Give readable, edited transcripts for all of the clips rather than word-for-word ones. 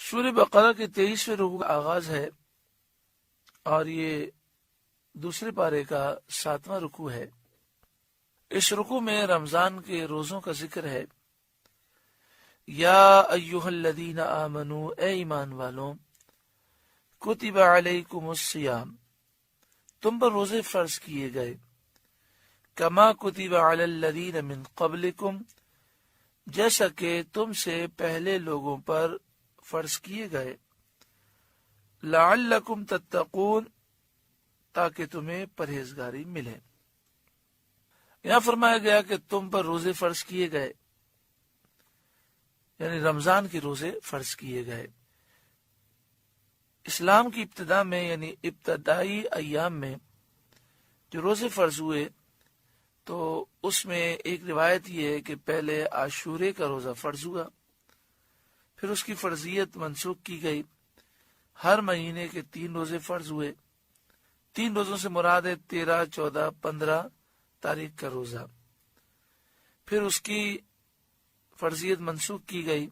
سورہ بقرہ کے 23ویں رکوع کا آغاز ہے اور یہ دوسرے پارے کا 7واں رکوع ہے۔ اس رکوع میں رمضان کے روزوں کا ذکر ہے۔ یا ایھا الذین آمنوا، اے ایمان والوں، کتب علیکم الصیام، تم پر روزے فرض کیے گئے، کما کتب علی الذین من قبلکم، جیسا کہ تم سے پہلے لوگوں پر فرض کیے گئے، لعلکم تتقون، تاکہ تمہیں پرہیزگاری ملے۔ یہاں فرمایا گیا کہ تم پر روزے فرض کیے گئے، یعنی رمضان کے روزے فرض کیے گئے۔ اسلام کی ابتدا میں یعنی ابتدائی ایام میں جو روزے فرض ہوئے تو اس میں ایک روایت یہ ہے کہ پہلے عاشورے کا روزہ فرض ہوا، پھر اس کی فرضیت منسوخ کی گئی، ہر مہینے کے 3 روزے فرض ہوئے۔ 3 روزوں سے مراد ہے 13، 14، 15 تاریخ کا روزہ، پھر اس کی فرضیت منسوخ کی گئی۔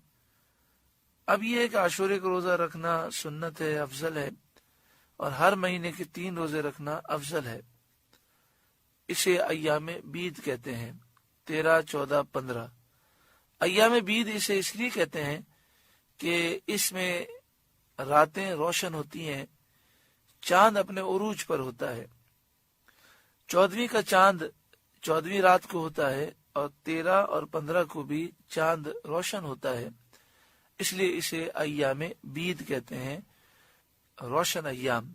اب یہ ہے کہ عاشورے کا روزہ رکھنا سنت ہے، افضل ہے، اور ہر مہینے کے 3 روزے رکھنا افضل ہے۔ اسے ایام بید کہتے ہیں، 13، 14، 15۔ ایام بید اسے اس لیے کہتے ہیں کہ اس میں راتیں روشن ہوتی ہیں، چاند اپنے عروج پر ہوتا ہے۔ 14ویں کا چاند 14ویں رات کو ہوتا ہے، اور 13 اور 15 کو بھی چاند روشن ہوتا ہے، اس لیے اسے ایام بید کہتے ہیں، روشن ایام،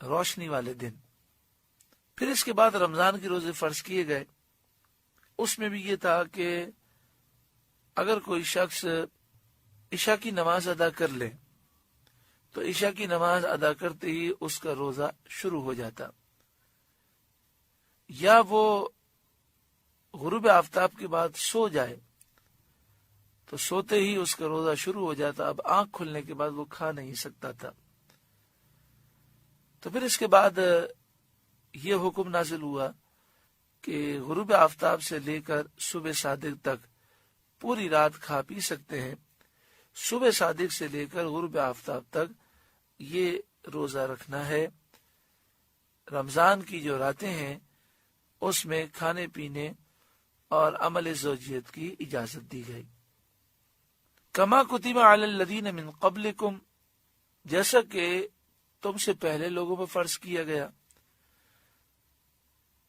روشنی والے دن۔ پھر اس کے بعد رمضان کے روزے فرض کیے گئے۔ اس میں بھی یہ تھا کہ اگر کوئی شخص عشاء کی نماز ادا کر لے تو عشاء کی نماز ادا کرتے ہی اس کا روزہ شروع ہو جاتا، یا وہ غروب آفتاب کے بعد سو جائے تو سوتے ہی اس کا روزہ شروع ہو جاتا، اب آنکھ کھلنے کے بعد وہ کھا نہیں سکتا تھا۔ تو پھر اس کے بعد یہ حکم نازل ہوا کہ غروب آفتاب سے لے کر صبح صادق تک پوری رات کھا پی سکتے ہیں، صبح صادق سے لے کر غروب آفتاب تک یہ روزہ رکھنا ہے۔ رمضان کی جو راتیں ہیں اس میں کھانے پینے اور عمل زوجیت کی اجازت دی گئی۔ کما کتب علی الذین من قبلکم، جیسا کہ تم سے پہلے لوگوں پر فرض کیا گیا۔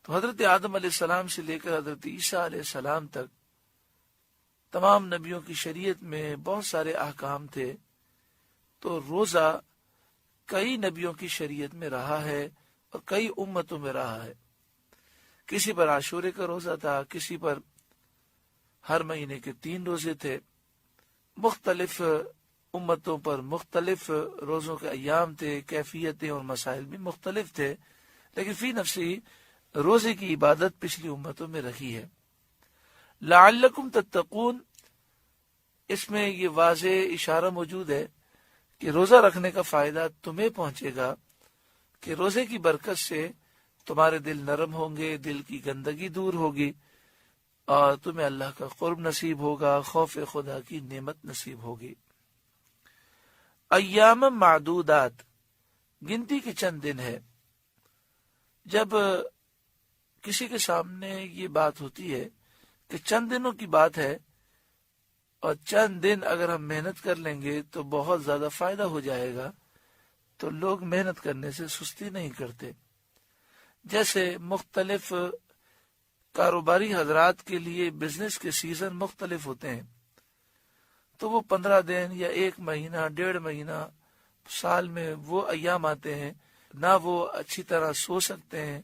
تو حضرت آدم علیہ السلام سے لے کر حضرت عیسیٰ علیہ السلام تک تمام نبیوں کی شریعت میں بہت سارے احکام تھے، تو روزہ کئی نبیوں کی شریعت میں رہا ہے اور کئی امتوں میں رہا ہے۔ کسی پر عاشورے کا روزہ تھا، کسی پر ہر مہینے کے 3 روزے تھے، مختلف امتوں پر مختلف روزوں کے ایام تھے، کیفیتیں اور مسائل بھی مختلف تھے، لیکن فی نفسی روزے کی عبادت پچھلی امتوں میں رہی ہے۔ لعلکم تتقون، اس میں یہ واضح اشارہ موجود ہے کہ روزہ رکھنے کا فائدہ تمہیں پہنچے گا، کہ روزے کی برکت سے تمہارے دل نرم ہوں گے، دل کی گندگی دور ہوگی، اور تمہیں اللہ کا قرب نصیب ہوگا، خوف خدا کی نعمت نصیب ہوگی۔ ایام معدودات، گنتی کے چند دن ہے۔ جب کسی کے سامنے یہ بات ہوتی ہے کہ چند دنوں کی بات ہے اور چند دن اگر ہم محنت کر لیں گے تو بہت زیادہ فائدہ ہو جائے گا، تو لوگ محنت کرنے سے سستی نہیں کرتے۔ جیسے مختلف کاروباری حضرات کے لیے بزنس کے سیزن مختلف ہوتے ہیں، تو وہ 15 دن یا 1 مہینہ، 1.5 مہینہ سال میں وہ ایام آتے ہیں نہ وہ اچھی طرح سو سکتے ہیں،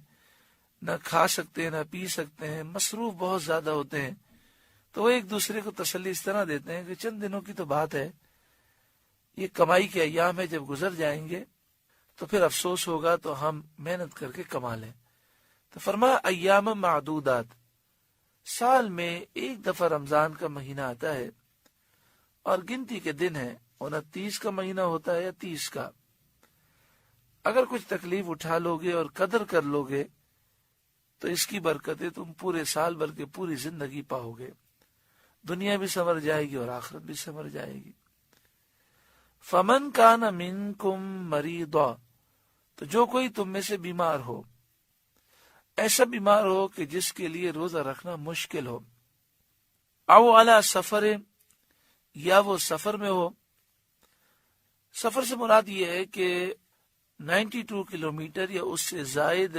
نہ کھا سکتے ہیں، نہ پی سکتے ہیں، مصروف بہت زیادہ ہوتے ہیں، تو وہ ایک دوسرے کو تسلی اس طرح دیتے ہیں کہ چند دنوں کی تو بات ہے، یہ کمائی کے ایام ہے، جب گزر جائیں گے تو پھر افسوس ہوگا، تو ہم محنت کر کے کما لیں۔ تو فرمایا ایام معدودات، سال میں ایک دفعہ رمضان کا مہینہ آتا ہے اور گنتی کے دن ہیں، 29 کا مہینہ ہوتا ہے یا 30 کا۔ اگر کچھ تکلیف اٹھا لوگے اور قدر کر لوگے تو اس کی برکتیں تم پورے سال بھر کے پوری زندگی پاؤ گے، دنیا بھی سنور جائے گی اور آخرت بھی سنور جائے گی۔ فمن کان منکم مریضا، تو جو کوئی تم میں سے بیمار ہو، ایسا بیمار ہو کہ جس کے لیے روزہ رکھنا مشکل ہو، او علی سفر، یا وہ سفر میں ہو۔ سفر سے مراد یہ ہے کہ 92 کلومیٹر یا اس سے زائد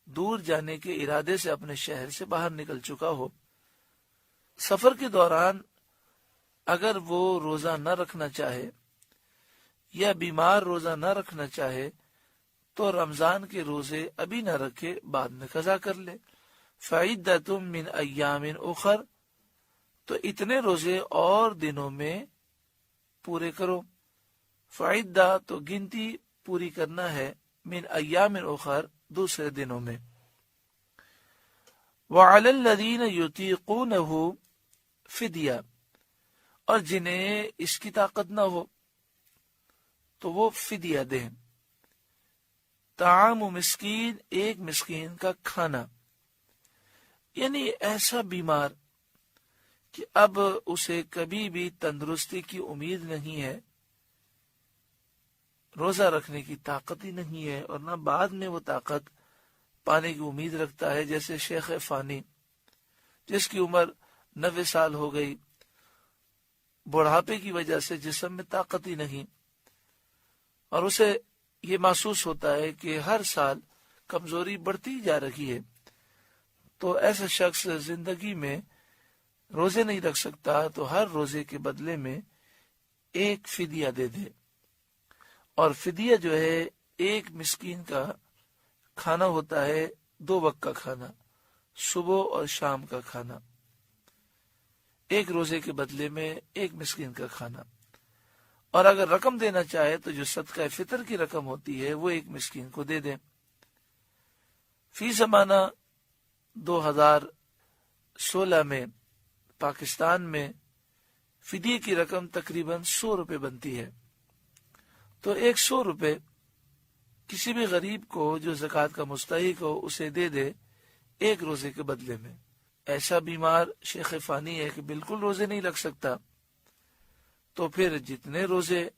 دور جانے کے ارادے سے اپنے شہر سے باہر نکل چکا ہو۔ سفر کے دوران اگر وہ روزہ نہ رکھنا چاہے یا بیمار روزہ نہ رکھنا چاہے تو رمضان کے روزے ابھی نہ رکھے، بعد میں قضا کر لے۔ فعدۃ من ایام اخر، تو اتنے روزے اور دنوں میں پورے کرو۔ فعدہ تو گنتی پوری کرنا ہے، من ایام اخر دوسرے دنوں میں۔ وعلی الذین یطیقونہ فدیہ، اور جنہیں اس کی طاقت نہ ہو تو وہ فدیہ دیں۔ طعام مسکین، ایک مسکین کا کھانا، یعنی ایسا بیمار کہ اب اسے کبھی بھی تندرستی کی امید نہیں ہے، روزہ رکھنے کی طاقت ہی نہیں ہے، اور نہ بعد میں وہ طاقت پانے کی امید رکھتا ہے، جیسے شیخ فانی جس کی عمر 90 سال ہو گئی، بڑھاپے کی وجہ سے جسم میں طاقت ہی نہیں، اور اسے یہ محسوس ہوتا ہے کہ ہر سال کمزوری بڑھتی جا رہی ہے، تو ایسا شخص زندگی میں روزے نہیں رکھ سکتا، تو ہر روزے کے بدلے میں ایک فدیہ دے دے۔ اور فدیہ جو ہے ایک مسکین کا کھانا ہوتا ہے، 2 وقت کا کھانا، صبح اور شام کا کھانا، ایک روزے کے بدلے میں ایک مسکین کا کھانا۔ اور اگر رقم دینا چاہے تو جو صدقہ فطر کی رقم ہوتی ہے وہ ایک مسکین کو دے دیں۔ فی زمانہ 2016 میں پاکستان میں فدیے کی رقم تقریباً 100 روپے بنتی ہے، تو 100 روپے کسی بھی غریب کو جو زکوٰۃ کا مستحق ہو اسے دے دے ایک روزے کے بدلے میں۔ ایسا بیمار شیخ فانی ہے کہ بالکل روزے نہیں رکھ سکتا، تو پھر جتنے روزے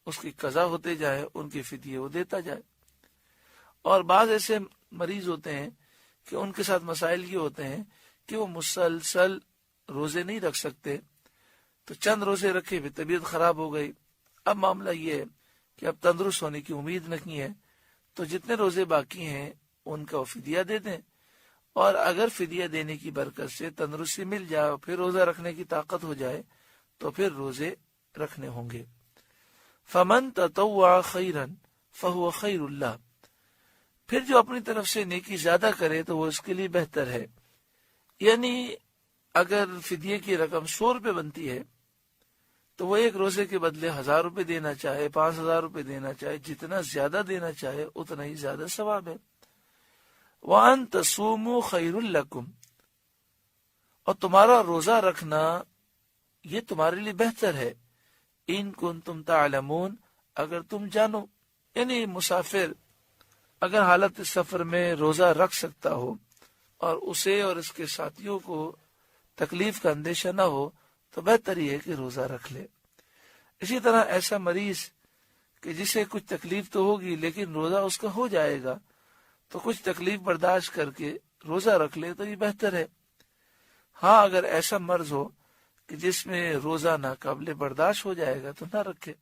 اس کی قضا ہوتے جائیں ان کے فدیے وہ دیتا جائے۔ اور بعض ایسے مریض ہوتے ہیں کہ ان کے ساتھ مسائل یہ ہوتے ہیں کہ وہ مسلسل روزے نہیں رکھ سکتے، تو چند روزے رکھے بھی طبیعت خراب ہو گئی، اب معاملہ یہ ہے کہ اب تندرست ہونے کی امید نہیں ہے، تو جتنے روزے باقی ہیں ان کا وہ فدیہ دے دیں، اور اگر فدیہ دینے کی برکت سے تندرستی مل جائے اور پھر روزہ رکھنے کی طاقت ہو جائے تو پھر روزے رکھنے ہوں گے۔ فمن تطوع خیرا فہو خیر اللہ، پھر جو اپنی طرف سے نیکی زیادہ کرے تو وہ اس کے لیے بہتر ہے۔ یعنی اگر فدیے کی رقم 100 روپے بنتی ہے تو وہ ایک روزے کے بدلے 1000 روپے دینا چاہے، 5000 روپے دینا چاہے، جتنا زیادہ دینا چاہے اتنا ہی زیادہ ثواب ہے۔ وَأَن تَصُومُوا خَيْرٌ لَكُمْ، اور تمہارا روزہ رکھنا یہ تمہارے لیے بہتر ہے، ان کنتم تعلمون، اگر تم جانو۔ یعنی مسافر اگر حالت سفر میں روزہ رکھ سکتا ہو اور اسے اور اس کے ساتھیوں کو تکلیف کا اندیشہ نہ ہو تو بہتر ہی ہے کہ روزہ رکھ لے۔ اسی طرح ایسا مریض کہ جسے کچھ تکلیف تو ہوگی لیکن روزہ اس کا ہو جائے گا، تو کچھ تکلیف برداشت کر کے روزہ رکھ لے تو یہ بہتر ہے۔ ہاں اگر ایسا مرض ہو کہ جس میں روزہ ناقابل برداشت ہو جائے گا تو نہ رکھے۔